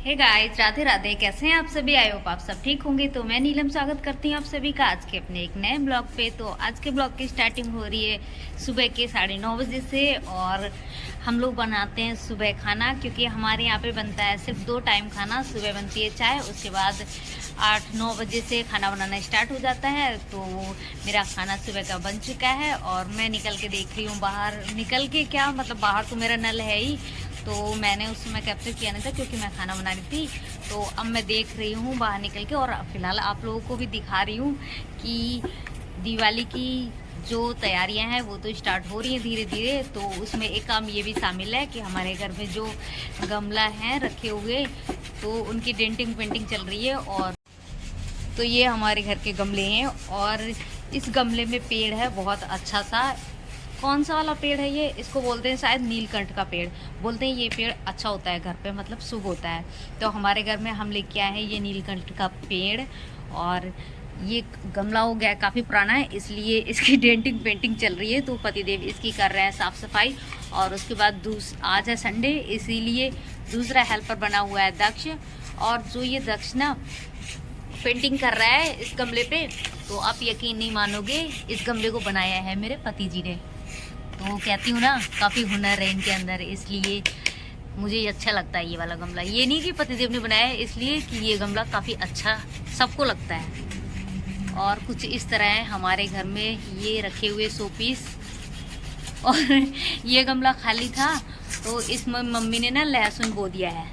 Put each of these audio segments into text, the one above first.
Hey guys, Radhe Radhe. कैसे हैं आप सभी? आई होप आप सब ठीक होंगे। तो मैं नीलम स्वागत करती हूँ आप सभी का आज के अपने एक नए ब्लॉग पे। तो आज के ब्लॉग की स्टार्टिंग हो रही है सुबह के 9:30 बजे से। और हम लोग बनाते हैं सुबह खाना, क्योंकि हमारे यहाँ पे बनता है सिर्फ 2 टाइम खाना। सुबह बनती है चाय, उसके बाद 8-9 बजे से खाना बनाना स्टार्ट हो जाता है। तो मेरा खाना सुबह का बन चुका है और मैं निकल के देख रही हूँ बाहर। निकल के क्या मतलब, बाहर तो मेरा नल है ही, तो मैंने उस समय कैप्चर किया नहीं था क्योंकि मैं खाना बना रही थी। तो अब मैं देख रही हूँ बाहर निकल के, और फिलहाल आप लोगों को भी दिखा रही हूँ कि दिवाली की जो तैयारियां हैं वो तो स्टार्ट हो रही हैं धीरे धीरे। तो उसमें एक काम ये भी शामिल है कि हमारे घर में जो गमला हैं रखे हुए, तो उनकी डेंटिंग पेंटिंग चल रही है। और तो ये हमारे घर के गमले हैं, और इस गमले में पेड़ है बहुत अच्छा सा। कौन सा वाला पेड़ है ये? इसको बोलते हैं शायद नीलकंठ का पेड़। बोलते हैं ये पेड़ अच्छा होता है घर पे, मतलब शुभ होता है। तो हमारे घर में हम लेके आए हैं ये नीलकंठ का पेड़। और ये गमला हो गया काफ़ी पुराना है, इसलिए इसकी डेंटिंग पेंटिंग चल रही है। तो पतिदेव इसकी कर रहे हैं साफ़ सफाई। और उसके बाद आज है संडे, इसीलिए दूसरा हेल्पर बना हुआ है दक्ष। और जो ये दक्ष ना पेंटिंग कर रहा है इस गमले पे, तो आप यकीन नहीं मानोगे, इस गमले को बनाया है मेरे पति जी ने। तो कहती हूँ ना, काफ़ी हुनर है इनके अंदर, इसलिए मुझे अच्छा लगता है ये वाला गमला। ये नहीं कि पतिदेव ने बनाया है, इसलिए कि ये गमला काफ़ी अच्छा सबको लगता है। और कुछ इस तरह है हमारे घर में ये रखे हुए शो पीस। और ये गमला खाली था, तो इसमें मम्मी ने ना लहसुन बो दिया है।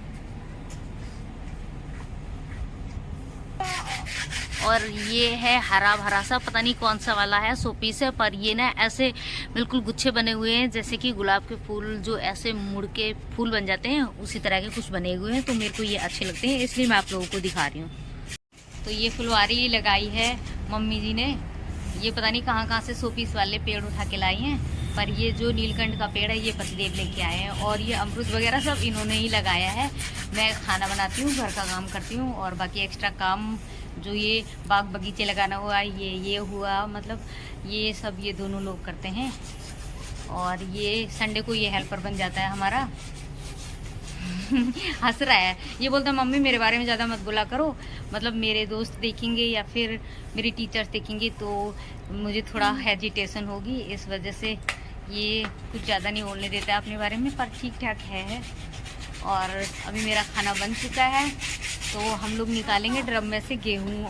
और ये है हरा भरा सा, पता नहीं कौन सा वाला है शो पीस है, पर ये ना ऐसे बिल्कुल गुच्छे बने हुए हैं, जैसे कि गुलाब के फूल जो ऐसे मुड़ के फूल बन जाते हैं, उसी तरह के कुछ बने हुए हैं। तो मेरे को ये अच्छे लगते हैं, इसलिए मैं आप लोगों को दिखा रही हूँ। तो ये फुलवारी लगाई है मम्मी जी ने। ये पता नहीं कहाँ से शो पीस वाले पेड़ उठा के लाई हैं, पर ये जो नीलकंठ का पेड़ है ये पतिदेव लेके आए हैं। और ये अमरूद वगैरह सब इन्होंने ही लगाया है। मैं खाना बनाती हूँ, घर का काम करती हूँ, और बाकी एक्स्ट्रा काम जो ये बाग बगीचे लगाना हुआ, ये हुआ, मतलब ये सब ये दोनों लोग करते हैं। और ये संडे को ये हेल्पर बन जाता है हमारा। हंस रहा है, ये बोलता है मम्मी मेरे बारे में ज़्यादा मत बोला करो, मतलब मेरे दोस्त देखेंगे या फिर मेरी टीचर्स देखेंगे तो मुझे थोड़ा हेजिटेशन होगी, इस वजह से ये कुछ ज़्यादा नहीं बोलने देता है अपने बारे में, पर ठीक ठाक है। और अभी मेरा खाना बन चुका है, तो हम लोग निकालेंगे ड्रम में से गेहूँ।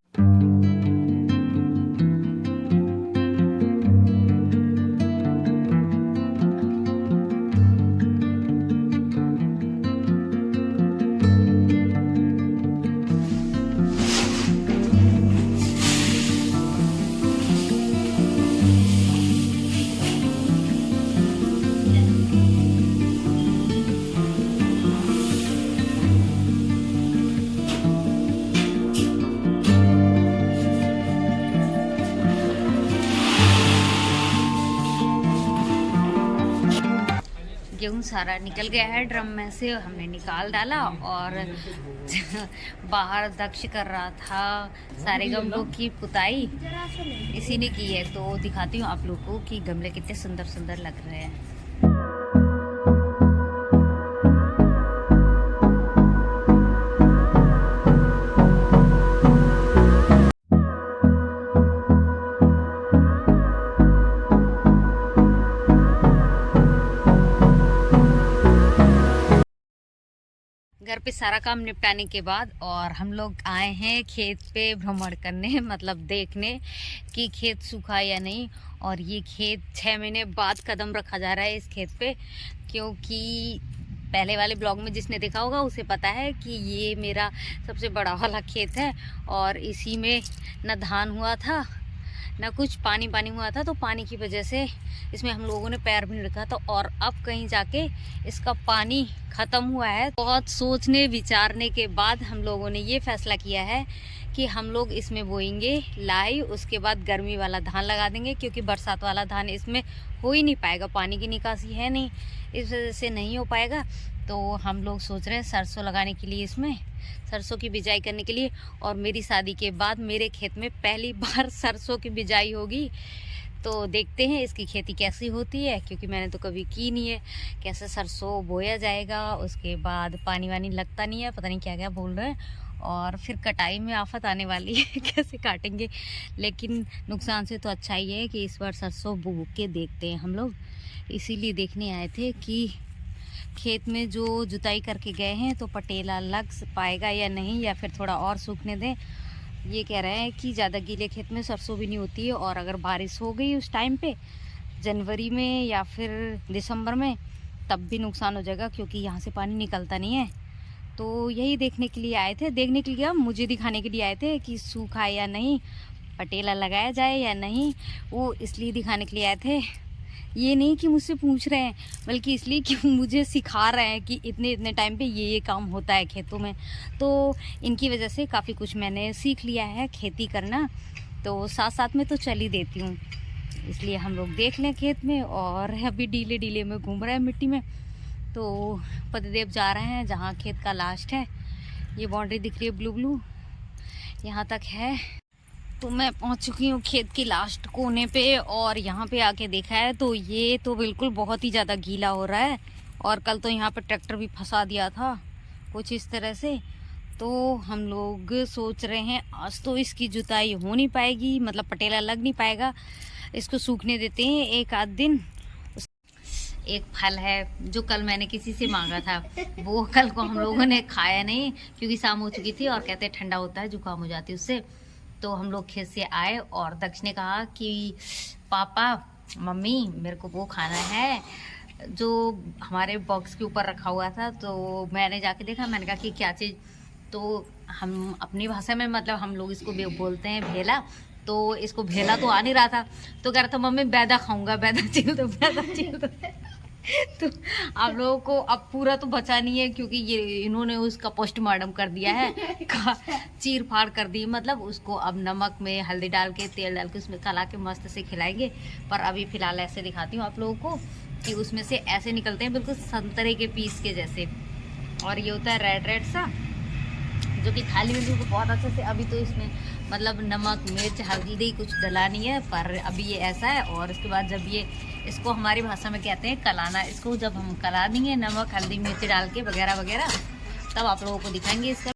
गेहूँ सारा निकल गया है ड्रम में से, हमने निकाल डाला। और बाहर दक्ष कर रहा था सारे गमलों की पुताई, इसी ने की है। तो दिखाती हूँ आप लोगों को कि गमले कितने सुंदर सुंदर लग रहे हैं। घर पे सारा काम निपटाने के बाद और हम लोग आए हैं खेत पे भ्रमण करने, मतलब देखने कि खेत सूखा या नहीं। और ये खेत 6 महीने बाद कदम रखा जा रहा है इस खेत पे, क्योंकि पहले वाले ब्लॉग में जिसने देखा होगा उसे पता है कि ये मेरा सबसे बड़ा वाला खेत है। और इसी में न धान हुआ था ना कुछ, पानी पानी हुआ था, तो पानी की वजह से इसमें हम लोगों ने पैर भी नहीं रखा था। और अब कहीं जाके इसका पानी ख़त्म हुआ है। बहुत सोचने विचारने के बाद हम लोगों ने ये फैसला किया है कि हम लोग इसमें बोएंगे लाई, उसके बाद गर्मी वाला धान लगा देंगे, क्योंकि बरसात वाला धान इसमें हो ही नहीं पाएगा, पानी की निकासी है नहीं, इस वजह से नहीं हो पाएगा। तो हम लोग सोच रहे हैं सरसों लगाने के लिए, इसमें सरसों की बिजाई करने के लिए। और मेरी शादी के बाद मेरे खेत में पहली बार सरसों की बिजाई होगी। तो देखते हैं इसकी खेती कैसी होती है, क्योंकि मैंने तो कभी की नहीं है। कैसे सरसों बोया जाएगा, उसके बाद पानी वानी लगता नहीं है, पता नहीं क्या क्या बोल रहे हैं, और फिर कटाई में आफत आने वाली है कैसे काटेंगे। लेकिन नुकसान से तो अच्छा ही है कि इस बार सरसों बो के देखते हैं हम लोग। इसीलिए देखने आए थे कि खेत में जो जुताई करके गए हैं तो पटेला लग पाएगा या नहीं, या फिर थोड़ा और सूखने दें। ये कह रहे हैं कि ज़्यादा गीले खेत में सरसों भी नहीं होती है, और अगर बारिश हो गई उस टाइम पे जनवरी में या फिर दिसंबर में, तब भी नुकसान हो जाएगा, क्योंकि यहाँ से पानी निकलता नहीं है। तो यही देखने के लिए आए थे, देखने के लिए मुझे दिखाने के लिए आए थे कि सूखा है या नहीं, पटेला लगाया जाए या नहीं, वो इसलिए दिखाने के लिए आए थे। ये नहीं कि मुझसे पूछ रहे हैं, बल्कि इसलिए कि मुझे सिखा रहे हैं कि इतने इतने टाइम पे ये काम होता है खेतों में। तो इनकी वजह से काफ़ी कुछ मैंने सीख लिया है खेती करना, तो साथ साथ में तो चल ही देती हूँ। इसलिए हम लोग देख लें खेत में, और अभी डीले डीले में घूम रहे हैं मिट्टी में। तो पतिदेव जा रहे हैं जहाँ खेत का लास्ट है, ये बाउंड्री दिख रही है ब्लू ब्लू, यहाँ तक है। तो मैं पहुंच चुकी हूँ खेत की लास्ट कोने पे, और यहाँ पे आके देखा है तो ये तो बिल्कुल बहुत ही ज़्यादा गीला हो रहा है। और कल तो यहाँ पे ट्रैक्टर भी फंसा दिया था कुछ इस तरह से। तो हम लोग सोच रहे हैं आज तो इसकी जुताई हो नहीं पाएगी, मतलब पटेला लग नहीं पाएगा, इसको सूखने देते हैं एक आध दिन। एक फल है जो कल मैंने किसी से मांगा था, वो कल को हम लोगों ने खाया नहीं, क्योंकि शाम हो चुकी थी और कहते हैं ठंडा होता है, जुकाम हो जाती है उससे। तो हम लोग खेत से आए और दक्ष ने कहा कि पापा मम्मी मेरे को वो खाना है जो हमारे बॉक्स के ऊपर रखा हुआ था। तो मैंने जाके देखा, मैंने कहा कि क्या चीज़, तो हम अपनी भाषा में मतलब हम लोग इसको बोलते हैं भेला, तो इसको भेला तो आ नहीं रहा था, तो कह रहा था मम्मी बैदा खाऊंगा, बैदा चील दो, बैदा चील दो। तो आप लोगों को अब पूरा तो बचा नहीं है, क्योंकि ये इन्होंने उसका पोस्टमार्टम कर दिया है, चीर फाड़ कर दी, मतलब उसको अब नमक में हल्दी डाल के तेल डाल के उसमें कला के मस्त से खिलाएंगे। पर अभी फिलहाल ऐसे दिखाती हूँ आप लोगों को कि उसमें से ऐसे निकलते हैं बिल्कुल संतरे के पीस के जैसे, और ये होता है रेड रेड सा, जो कि थाली में भी बहुत अच्छे से, अभी तो इसमें मतलब नमक मिर्च हल्दी कुछ डला नहीं है, पर अभी ये ऐसा है। और उसके बाद जब ये इसको हमारी भाषा में कहते हैं कलाना, इसको जब हम कला देंगे नमक हल्दी मिर्च डाल के वगैरह वगैरह, तब आप लोगों को दिखाएंगे इसका।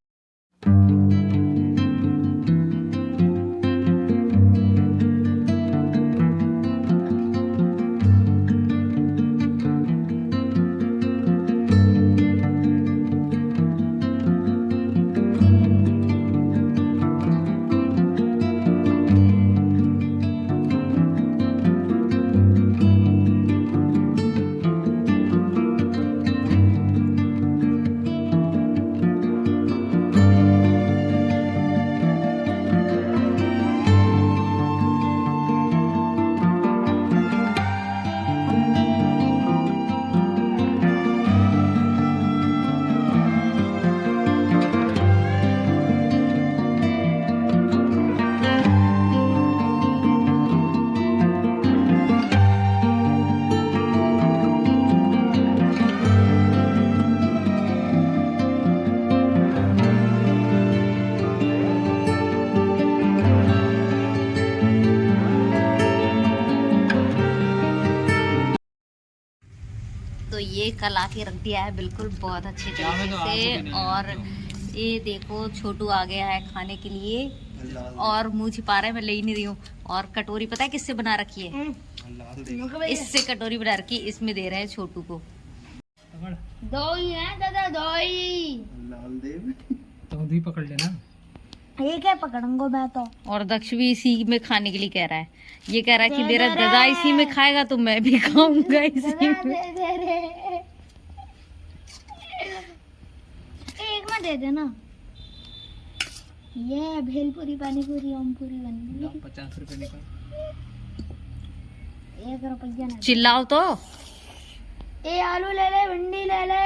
तो ये कला के रख दिया है बिल्कुल बहुत अच्छे तरीके से। और ये देखो छोटू आ गया है खाने के लिए, और मुंह छिपा रहा है, मैं ले ही नहीं रही हूँ। और कटोरी पता है किससे बना रखी है? इससे कटोरी बना रखी, इसमें दे रहे हैं छोटू को। दही है दादा, दही लाल देव तो भी पकड़ लेना। ये क्या पकड़ूंगा मैं तो। और दक्ष भी इसी में खाने के लिए कह रहा है, ये कह रहा है कि मेरा दादा इसी में खाएगा तो मैं भी खाऊंगा इसी में। एक में दे देना। ये भेलपुरी पानी पूरी ओम पूरी बन गई। 50 रुपए निकाल। 1 रुपया ना। चिल्लाओ तो। ए आलू ले ले, भिंडी ले ले।